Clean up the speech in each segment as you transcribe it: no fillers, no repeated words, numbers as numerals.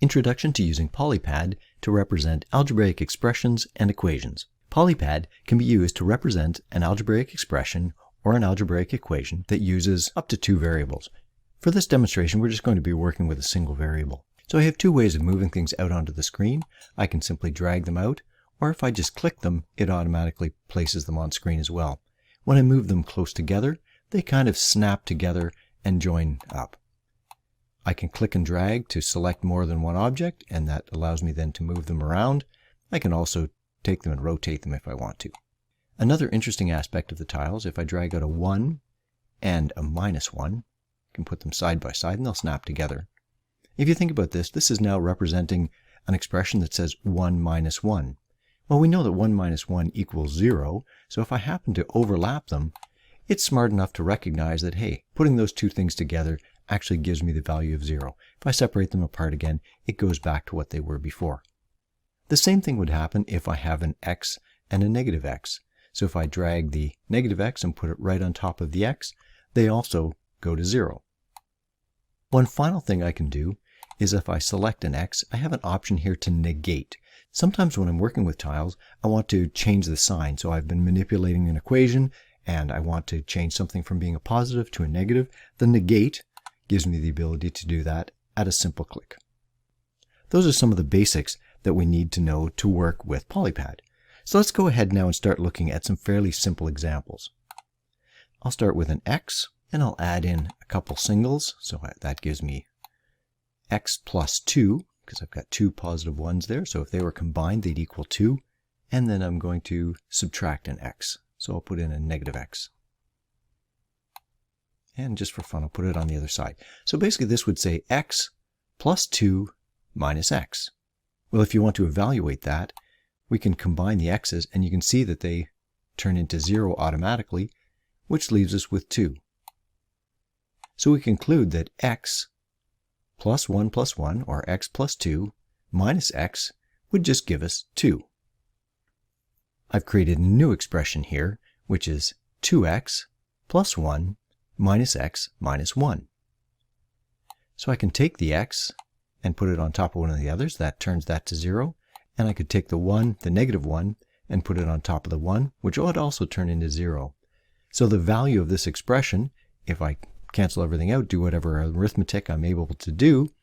Introduction to using Polypad to represent algebraic expressions and equations. Polypad can be used to represent an algebraic expression or an algebraic equation that uses up to two variables. For this demonstration, we're just going to be working with a single variable. So I have two ways of moving things out onto the screen. I can simply drag them out, or if I just click them, it automatically places them on screen as well. When I move them close together, they kind of snap together and join up. I can click and drag to select more than one object, and that allows me then to move them around. I can also take them and rotate them if I want to. Another interesting aspect of the tiles, if I drag out a 1 and a -1, I can put them side by side and they'll snap together. If you think about this, this is now representing an expression that says 1 minus 1. Well, we know that 1 minus 1 equals 0, so if I happen to overlap them, it's smart enough to recognize that, hey, putting those two things together actually gives me the value of 0. If I separate them apart again, it goes back to what they were before. The same thing would happen if I have an x and a negative x. So if I drag the negative x and put it right on top of the x, they also go to 0. One final thing I can do is if I select an x, I have an option here to negate. Sometimes when I'm working with tiles, I want to change the sign. So I've been manipulating an equation and I want to change something from being a positive to a negative. The negate gives me the ability to do that at a simple click. Those are some of the basics that we need to know to work with Polypad. So let's go ahead now and start looking at some fairly simple examples. I'll start with an x and I'll add in a couple singles. So that gives me x plus 2 because I've got two positive ones there. So if they were combined, they'd equal 2. And then I'm going to subtract an x. So I'll put in a negative x. And just for fun, I'll put it on the other side. So basically this would say x plus 2 minus x. Well, if you want to evaluate that, we can combine the x's and you can see that they turn into 0 automatically, which leaves us with 2. So we conclude that x plus 1 or x plus 2 minus x would just give us 2. I've created a new expression here, which is 2x plus 1 minus x minus 1. So I can take the x and put it on top of one of the others. That turns that to 0. And I could take the 1, the negative 1, and put it on top of the 1, which would also turn into 0. So the value of this expression, if I cancel everything out, do whatever arithmetic I'm able to do,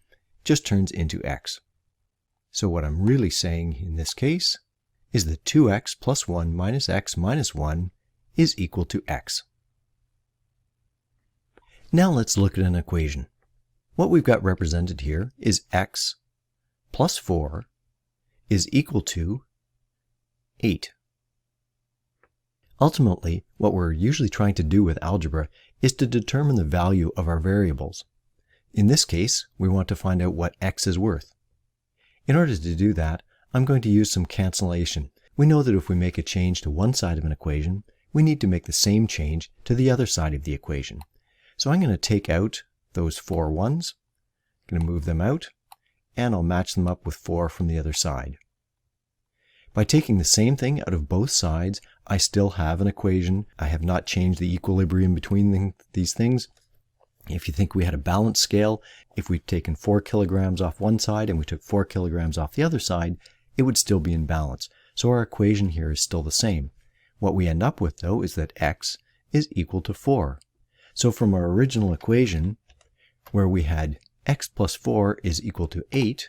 just turns into x. So what I'm really saying in this case is that 2x plus 1 minus x minus 1 is equal to x. Now let's look at an equation. What we've got represented here is x plus 4 is equal to 8. Ultimately, what we're usually trying to do with algebra is to determine the value of our variables. In this case, we want to find out what x is worth. In order to do that, I'm going to use some cancellation. We know that if we make a change to one side of an equation, we need to make the same change to the other side of the equation. So I'm going to take out those 4 ones, I'm going to move them out, and I'll match them up with 4 from the other side. By taking the same thing out of both sides, I still have an equation. I have not changed the equilibrium between these things. If you think we had a balance scale, if we'd taken 4 kilograms off one side and we took 4 kilograms off the other side, it would still be in balance. So our equation here is still the same. What we end up with, though, is that x is equal to 4. So from our original equation, where we had x plus 4 is equal to 8,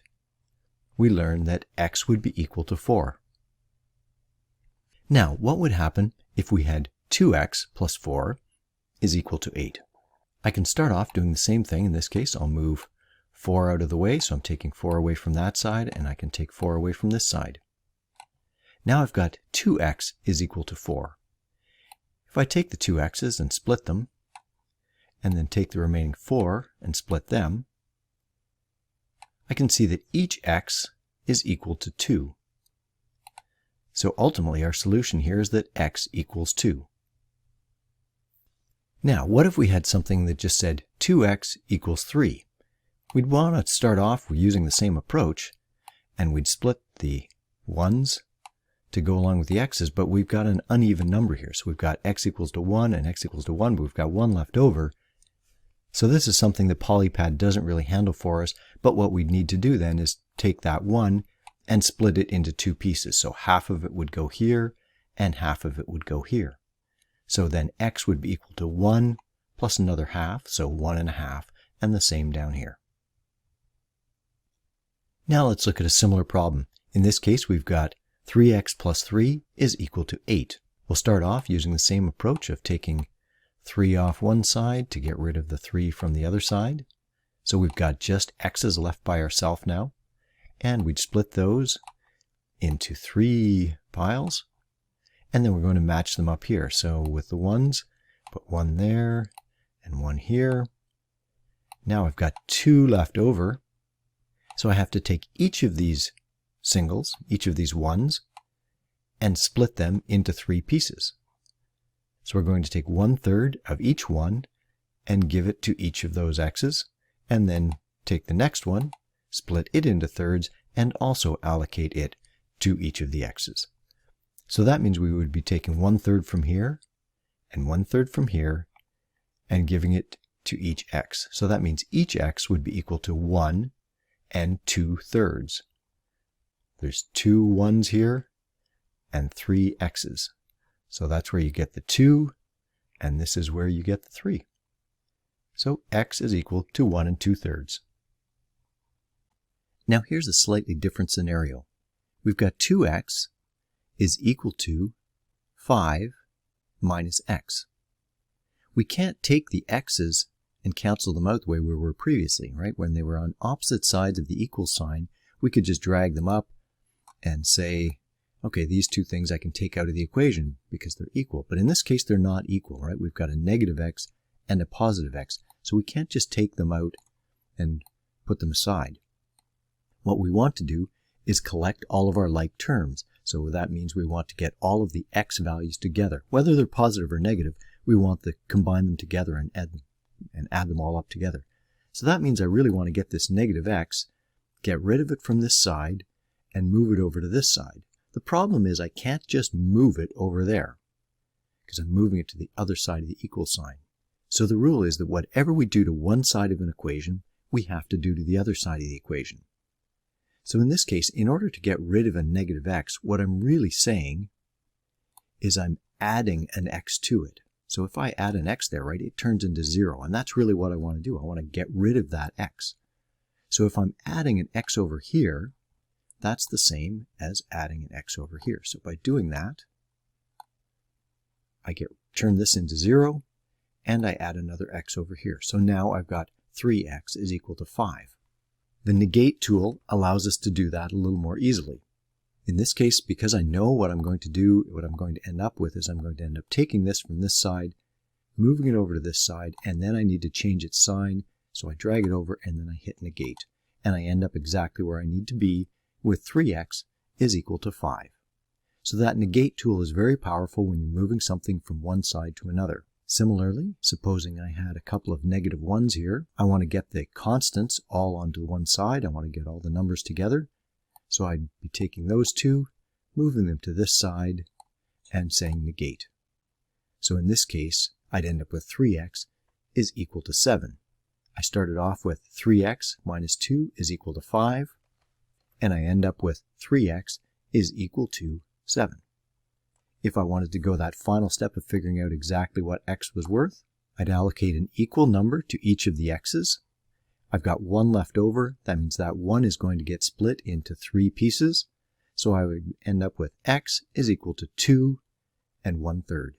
we learned that x would be equal to 4. Now, what would happen if we had 2x plus 4 is equal to 8? I can start off doing the same thing. In this case, I'll move 4 out of the way, so I'm taking 4 away from that side, and I can take 4 away from this side. Now I've got 2x is equal to 4. If I take the 2 x's and split them, and then take the remaining 4 and split them, I can see that each x is equal to 2. So ultimately our solution here is that x equals 2. Now, what if we had something that just said 2x equals 3? We'd want to start off using the same approach, and we'd split the 1's to go along with the x's, but we've got an uneven number here. So we've got x equals to 1 and x equals to 1, but we've got 1 left over. So this is something that Polypad doesn't really handle for us, but what we'd need to do then is take that 1 and split it into 2 pieces. So half of it would go here, and half of it would go here. So then x would be equal to 1 plus another half, so 1 1/2, and the same down here. Now let's look at a similar problem. In this case, we've got 3x plus 3 is equal to 8. We'll start off using the same approach of taking 3 off one side to get rid of the 3 from the other side. So we've got just x's left by ourselves now. And we'd split those into 3 piles. And then we're going to match them up here. So with the 1s, put 1 there and 1 here. Now I've got 2 left over. So I have to take each of these singles, each of these 1s, and split them into 3 pieces. So we're going to take 1/3 of each one and give it to each of those x's, and then take the next one, split it into thirds, and also allocate it to each of the x's. So that means we would be taking 1/3 from here, and 1/3 from here, and giving it to each x. So that means each x would be equal to 1 and 2/3. There's 2 1s here, and 3 x's. So that's where you get the 2, and this is where you get the 3. So x is equal to 1 2/3. Now here's a slightly different scenario. We've got 2x is equal to 5 minus x. We can't take the x's and cancel them out the way we were previously, right? When they were on opposite sides of the equal sign, we could just drag them up and say, okay, these two things I can take out of the equation because they're equal. But in this case, they're not equal, right? We've got a negative x and a positive x. So we can't just take them out and put them aside. What we want to do is collect all of our like terms. So that means we want to get all of the x values together. Whether they're positive or negative, we want to combine them together and add them all up together. So that means I really want to get this negative x, get rid of it from this side, and move it over to this side. The problem is I can't just move it over there because I'm moving it to the other side of the equal sign. So the rule is that whatever we do to one side of an equation, we have to do to the other side of the equation. So in this case, in order to get rid of a negative x, what I'm really saying is I'm adding an x to it. So if I add an x there, right, it turns into 0. And that's really what I want to do. I want to get rid of that x. So if I'm adding an x over here, that's the same as adding an x over here. So by doing that, I turn this into 0, and I add another x over here. So now I've got 3x is equal to 5. The negate tool allows us to do that a little more easily. In this case, because I know what I'm going to do, what I'm going to end up with is I'm going to end up taking this from this side, moving it over to this side, and then I need to change its sign. So I drag it over, and then I hit negate. And I end up exactly where I need to be with 3x is equal to 5. So that negate tool is very powerful when you're moving something from one side to another. Similarly, supposing I had a couple of negative 1s here, I want to get the constants all onto one side. I want to get all the numbers together. So I'd be taking those two, moving them to this side, and saying negate. So in this case, I'd end up with 3x is equal to 7. I started off with 3x minus 2 is equal to 5, and I end up with 3x is equal to 7. If I wanted to go that final step of figuring out exactly what x was worth, I'd allocate an equal number to each of the x's. I've got 1 left over. That means that 1 is going to get split into 3 pieces. So I would end up with x is equal to 2 and 1/3.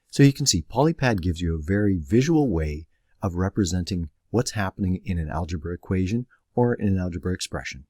So you can see Polypad gives you a very visual way of representing what's happening in an algebra equation or in an algebra expression.